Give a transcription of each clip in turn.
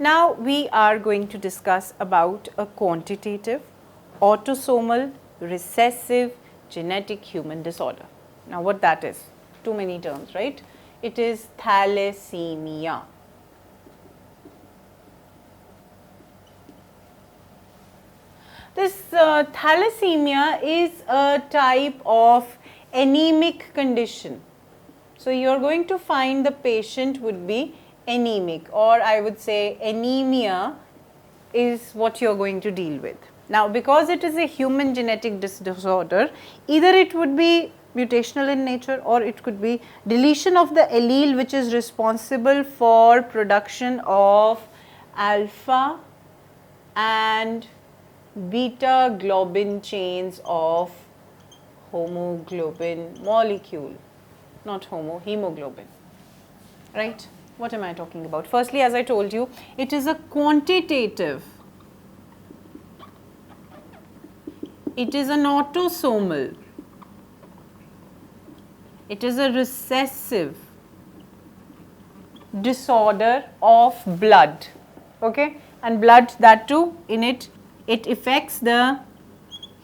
Now we are going to discuss about a quantitative, autosomal, recessive, genetic human disorder. Now what that is? Too many terms, right? It is thalassemia. This thalassemia is a type of anemic condition. So you are going to find the patient would be anemic, or I would say anemia is what you are going to deal with. Now because it is a human genetic disorder, either it would be mutational in nature or it could be deletion of the allele which is responsible for production of alpha and beta globin chains of hemoglobin molecule, not hemoglobin, right? What am I talking about? Firstly, as I told you, it is a quantitative, it is an autosomal, it is a recessive disorder of blood, okay, and blood, that too in it affects the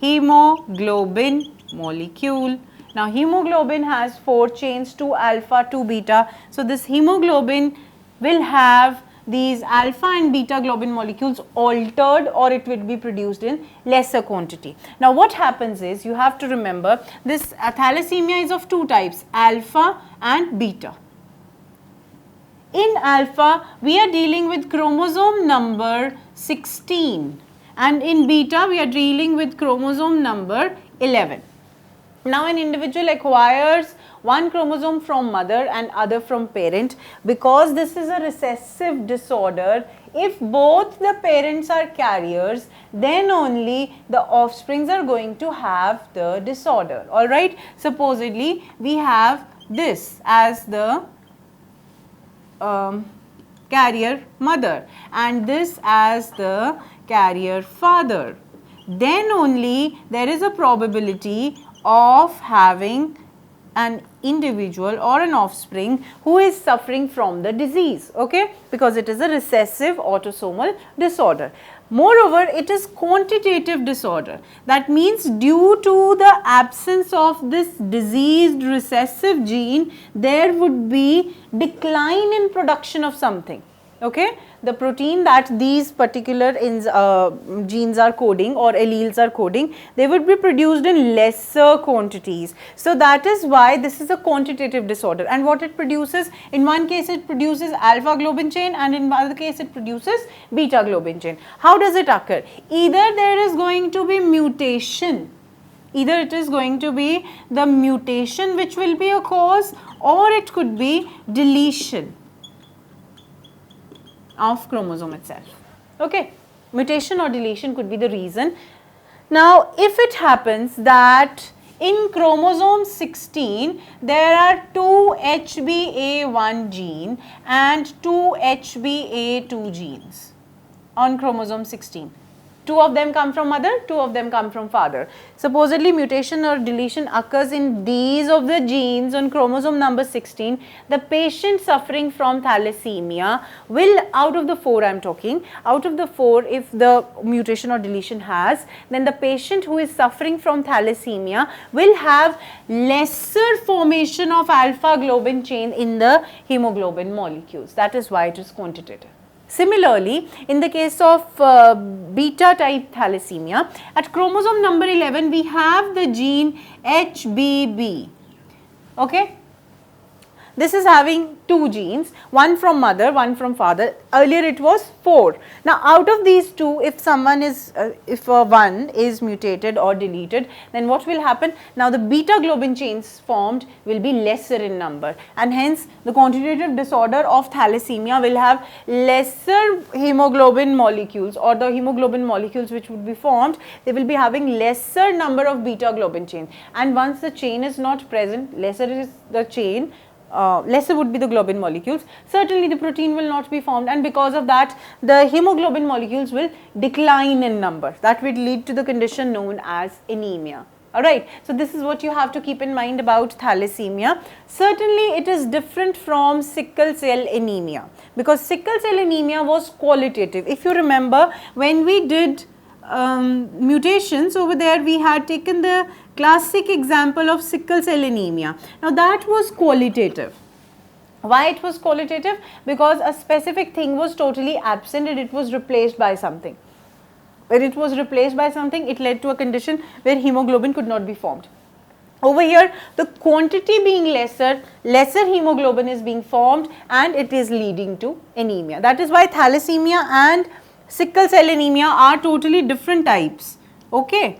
hemoglobin molecule. Now hemoglobin has 4 chains, 2 alpha, 2 beta. So this hemoglobin will have these alpha and beta globin molecules altered, or it will be produced in lesser quantity. Now what happens is, you have to remember, this thalassemia is of 2 types, alpha and beta. In alpha we are dealing with chromosome number 16, and in beta we are dealing with chromosome number 11. Now an individual acquires one chromosome from mother and other from parent. Because this is a recessive disorder, if both the parents are carriers, then only the offsprings are going to have the disorder. Alright, supposedly we have this as the carrier mother and this as the carrier father, then only there is a probability of having an individual or an offspring who is suffering from the disease, okay, because it is a recessive autosomal disorder. Moreover, it is quantitative disorder. That means due to the absence of this diseased recessive gene, there would be decline in production of something, okay. The protein that these particular genes are coding or alleles are coding, they would be produced in lesser quantities. So that is why this is a quantitative disorder. And what it produces, in one case it produces alpha globin chain and in other case it produces beta globin chain. How does it occur? Either there is going to be mutation, either it is going to be the mutation which will be a cause, or it could be deletion of chromosome itself, okay. Mutation or deletion could be the reason. Now if it happens that in chromosome 16 there are 2 HbA1 gene and 2 HbA2 genes on chromosome 16, 2 of them come from mother, 2 of them come from father. Supposedly mutation or deletion occurs in these of the genes on chromosome number 16. The patient suffering from thalassemia will, out of the 4 I am talking, out of the 4, if the mutation or deletion has, then the patient who is suffering from thalassemia will have lesser formation of alpha globin chain in the hemoglobin molecules. That is why it is quantitative. Similarly, in the case of beta type thalassemia, at chromosome number 11 we have the gene HBB, okay. This is having 2 genes, one from mother, one from father. Earlier it was 4. Now out of these 2, if someone is, if one is mutated or deleted, then what will happen? Now the beta globin chains formed will be lesser in number, and hence the quantitative disorder of thalassemia will have lesser hemoglobin molecules, or the hemoglobin molecules which would be formed, they will be having lesser number of beta globin chains, and once the chain is not present, lesser is the chain, lesser would be the globin molecules, certainly the protein will not be formed, and because of that the hemoglobin molecules will decline in number. That will lead to the condition known as anemia. Alright, so this is what you have to keep in mind about thalassemia. Certainly it is different from sickle cell anemia, because sickle cell anemia was qualitative. If you remember, when we did mutations over there, we had taken the classic example of sickle cell anemia. Now that was qualitative. Why it was qualitative? Because a specific thing was totally absent and it was replaced by something. When it was replaced by something, it led to a condition where hemoglobin could not be formed. Over here, the quantity being lesser hemoglobin is being formed and it is leading to anemia. That is why thalassemia and sickle cell anemia are totally different types. Okay.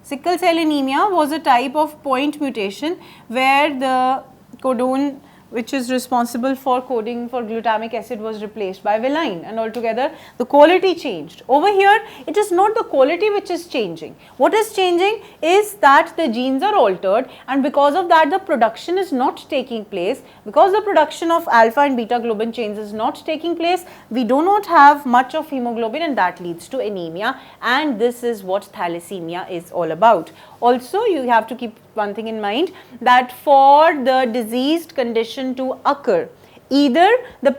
Sickle cell anemia was a type of point mutation where the codon which is responsible for coding for glutamic acid was replaced by valine, and altogether the quality changed. Over here, it is not the quality which is changing. What is changing is that the genes are altered, and because of that the production is not taking place. Because the production of alpha and beta globin chains is not taking place, we do not have much of hemoglobin, and that leads to anemia, and this is what thalassemia is all about. Also, you have to keep one thing in mind, that for the diseased condition to occur, either the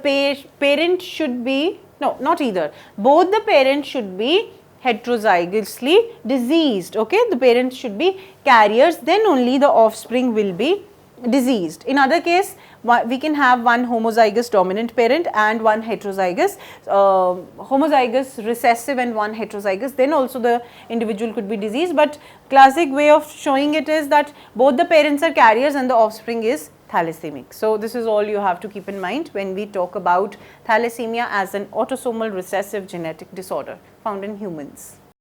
parent should be, no, not either, both the parents should be heterozygously diseased. Okay, the parents should be carriers, then only the offspring will be diseased. In other case, we can have one homozygous dominant parent and one heterozygous, homozygous recessive and one heterozygous, then also the individual could be diseased. But classic way of showing it is that both the parents are carriers and the offspring is thalassemic. So this is all you have to keep in mind when we talk about thalassemia as an autosomal recessive genetic disorder found in humans.